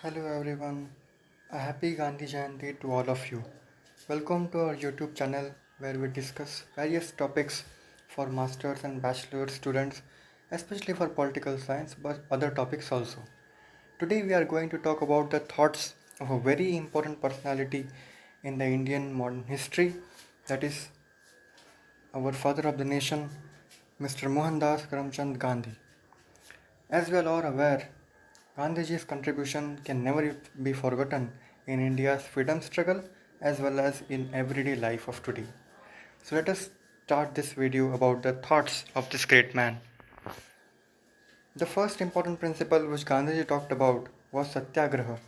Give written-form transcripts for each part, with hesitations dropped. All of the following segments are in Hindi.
Hello everyone, a happy Gandhi Jayanti to all of you. Welcome to our YouTube channel where we discuss various topics for masters and bachelor students, especially for political science but other topics also. Today we are going to talk about the thoughts of a very important personality in the Indian modern history, that is our father of the nation, Mr. Mohandas Karamchand Gandhi. As we are all aware, Gandhiji's contribution can never be forgotten in India's freedom struggle as well as in everyday life of today. So let us start this video about the thoughts of this great man. The first important principle which Gandhiji talked about was Satyagraha.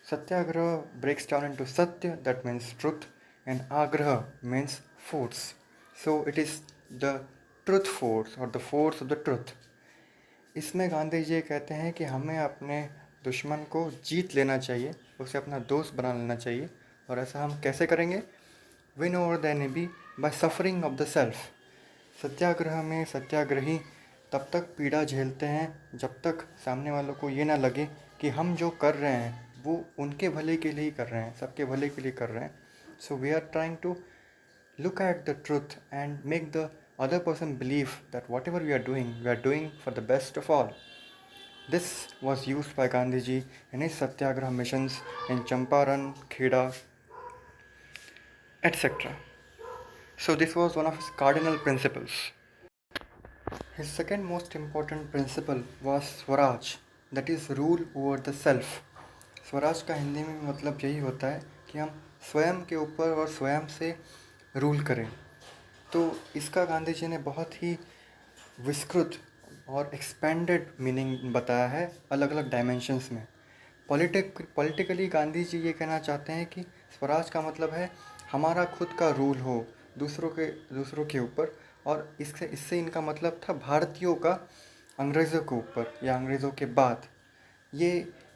Satyagraha breaks down into Satya, that means truth, and Agraha means force. So it is the truth force or the force of the truth. इसमें गांधी जी कहते हैं कि हमें अपने दुश्मन को जीत लेना चाहिए, उसे अपना दोस्त बना लेना चाहिए। और ऐसा हम कैसे करेंगे? Win over the enemy by suffering of the self. Satyagraha में सत्याग्रही तब तक पीड़ा झेलते हैं जब तक सामने वालों को ये ना लगे कि हम जो कर रहे हैं वो उनके भले के लिए ही कर रहे हैं, सबके भले के लिए कर रहे हैं। So we are trying to look at the truth and make the other person believe that whatever we are doing for the best of all. This was used by Gandhiji in his Satyagraha missions in Champaran, Kheda, etc. So this was one of his cardinal principles. His second most important principle was Swaraj, that is rule over the self. Swaraj का हिंदी में मतलब यही होता है कि हम स्वयं के ऊपर और स्वयं से रूल करें। तो इसका गांधी जी ने बहुत ही विस्तृत और एक्सपेंडेड मीनिंग बताया है अलग अलग डायमेंशंस में। पॉलिटिकली गांधी जी ये कहना चाहते हैं कि स्वराज का मतलब है हमारा खुद का रूल हो दूसरों के ऊपर, और इससे इनका मतलब था भारतीयों का अंग्रेज़ों के ऊपर या अंग्रेज़ों के बाद। ये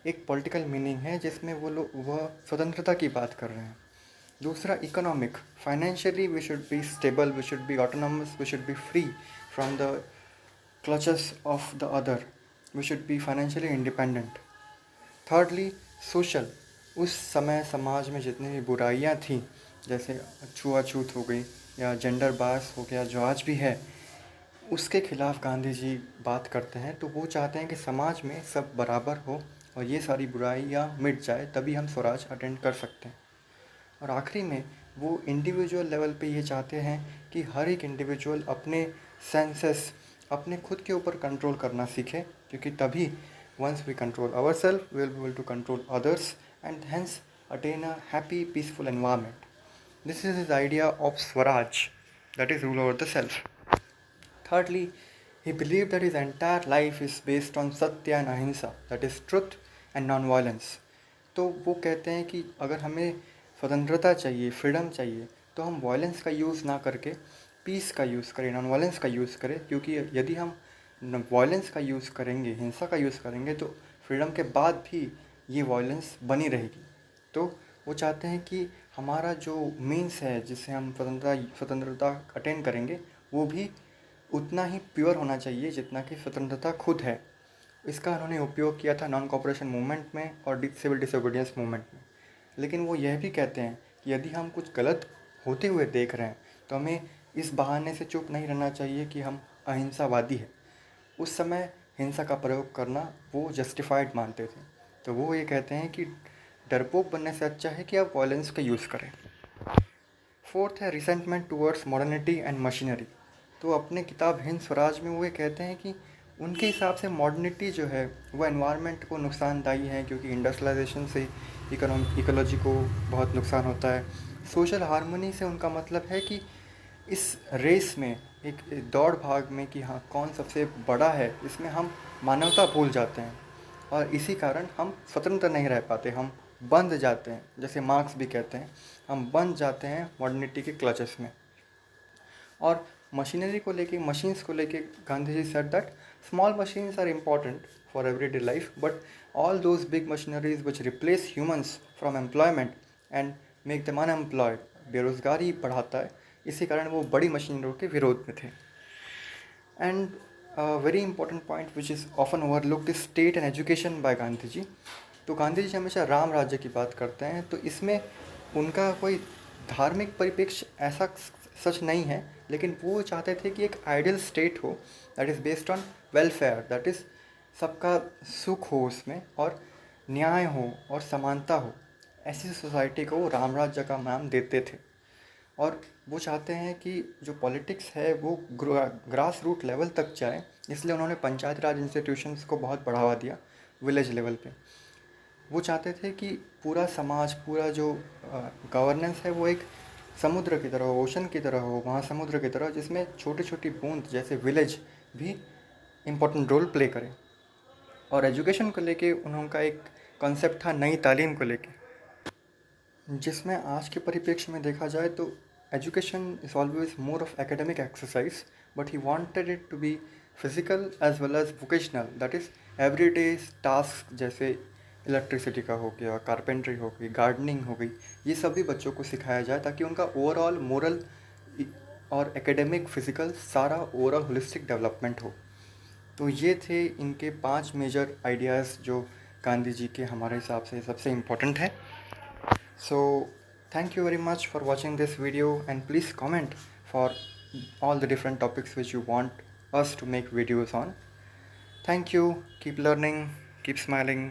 एक पॉलिटिकल मीनिंग है जिसमें वह स्वतंत्रता की बात कर रहे हैं। दूसरा economic, financially we should be stable, we should be autonomous, we should be free from the clutches of the other, we should be financially independent. Thirdly social, उस समय समाज में जितनी भी बुराइयां थीं, जैसे छुआछूत हो गई या जेंडर बायस हो गया जो आज भी है, उसके खिलाफ गांधी जी बात करते हैं। तो वो चाहते हैं कि समाज में सब बराबर हो और ये सारी बुराइयां मिट जाए, तभी हम स्वराज अटेंड कर सकते हैं। और आखिरी में वो इंडिविजुअल लेवल पे ये चाहते हैं कि हर एक इंडिविजुअल अपने सेंसेस, अपने खुद के ऊपर कंट्रोल करना सीखे, क्योंकि तभी once we control our self we will be able to control others and hence attain a happy peaceful environment. This is his idea of Swaraj, that is rule over the self. Thirdly, he believed that his entire life is based on satya and ahimsa, that is truth and non-violence. तो वो कहते हैं कि अगर हमें स्वतंत्रता चाहिए, फ्रीडम चाहिए, तो हम वायलेंस का यूज़ ना करके पीस का यूज़ करें, नॉन वायलेंस का यूज़ करें। क्योंकि यदि हम वायलेंस का यूज़ करेंगे, हिंसा का यूज़ करेंगे, तो फ्रीडम के बाद भी ये वायलेंस बनी रहेगी। तो वो चाहते हैं कि हमारा जो मीन्स है जिससे हम स्वतंत्रता अटेन करेंगे, वो भी उतना ही प्योर होना चाहिए जितना कि स्वतंत्रता खुद है। इसका उन्होंने उपयोग किया था नॉन कॉपरेशन मूवमेंट में और सिविल डिसोबीडियंस मूवमेंट में। लेकिन वो यह भी कहते हैं कि यदि हम कुछ गलत होते हुए देख रहे हैं तो हमें इस बहाने से चुप नहीं रहना चाहिए कि हम अहिंसावादी हैं। उस समय हिंसा का प्रयोग करना वो जस्टिफाइड मानते थे। तो वो ये कहते हैं कि डरपोक बनने से अच्छा है कि आप वायलेंस का यूज़ करें। फोर्थ है resentment towards modernity and machinery. तो अपने किताब हिंद स्वराज में वो ये कहते हैं कि उनके हिसाब से मॉडर्निटी जो है वो एनवायरनमेंट को नुकसानदायी है, क्योंकि इंडस्ट्रियलाइजेशन से इकोलॉजी को बहुत नुकसान होता है। सोशल हार्मनी से उनका मतलब है कि इस रेस में, एक दौड़ भाग में कि हाँ कौन सबसे बड़ा है, इसमें हम मानवता भूल जाते हैं और इसी कारण हम स्वतंत्र नहीं रह पाते, हम बंध जाते हैं। जैसे मार्क्स भी कहते हैं, हम बंध जाते हैं मॉडर्निटी के क्लचेस में। और मशीनरी को लेके, मशीन्स को लेके Gandhi ji said that small machines are important for everyday life, but all those big machineries which replace humans from employment and make them unemployed, बेरोज़गारी बढ़ाता है, इसी कारण वो बड़ी मशीनरियों के विरोध में थे। And a very important point which is often overlooked is state and education by Gandhiji. तो गांधी जी हमेशा राम राज्य की बात करते हैं, तो इसमें उनका कोई धार्मिक परिप्रेक्ष्य ऐसा सच नहीं है, लेकिन वो चाहते थे कि एक आइडियल स्टेट हो that is based on welfare, that is सबका सुख हो उसमें, और न्याय हो और समानता हो। ऐसी सोसाइटी को वो राम राज्य का नाम देते थे। और वो चाहते हैं कि जो पॉलिटिक्स है वो ग्रास रूट लेवल तक जाए, इसलिए उन्होंने पंचायत राज इंस्टीट्यूशंस को बहुत बढ़ावा दिया विलेज लेवल पे। वो चाहते थे कि पूरा समाज, पूरा जो गवर्नेंस है वो एक समुद्र की तरह हो, ओशन की तरह हो, महासमुद्र की तरह, जिसमें छोटी छोटी बूंद जैसे विलेज भी इम्पोर्टेंट रोल प्ले करें। और एजुकेशन को लेके उनका एक कॉन्सेप्ट था नई तालीम को लेके, जिसमें आज के परिप्रेक्ष्य में देखा जाए तो education is always more of academic exercise, but he wanted it to be physical as well as vocational, that is everyday task, जैसे इलेक्ट्रिसिटी का हो गया, कारपेंट्री हो गई, गार्डनिंग हो गई, ये सभी बच्चों को सिखाया जाए ताकि उनका ओवरऑल मोरल और एकेडमिक फिजिकल सारा ओवरऑल होलिस्टिक डेवलपमेंट हो। तो ये थे इनके 5 मेजर आइडियाज़ जो गांधी जी के हमारे हिसाब से सबसे इम्पोर्टेंट है। So thank you very much for watching this video, and please comment for all the different topics which you want us to make videos on. Thank you. Keep learning, keep smiling.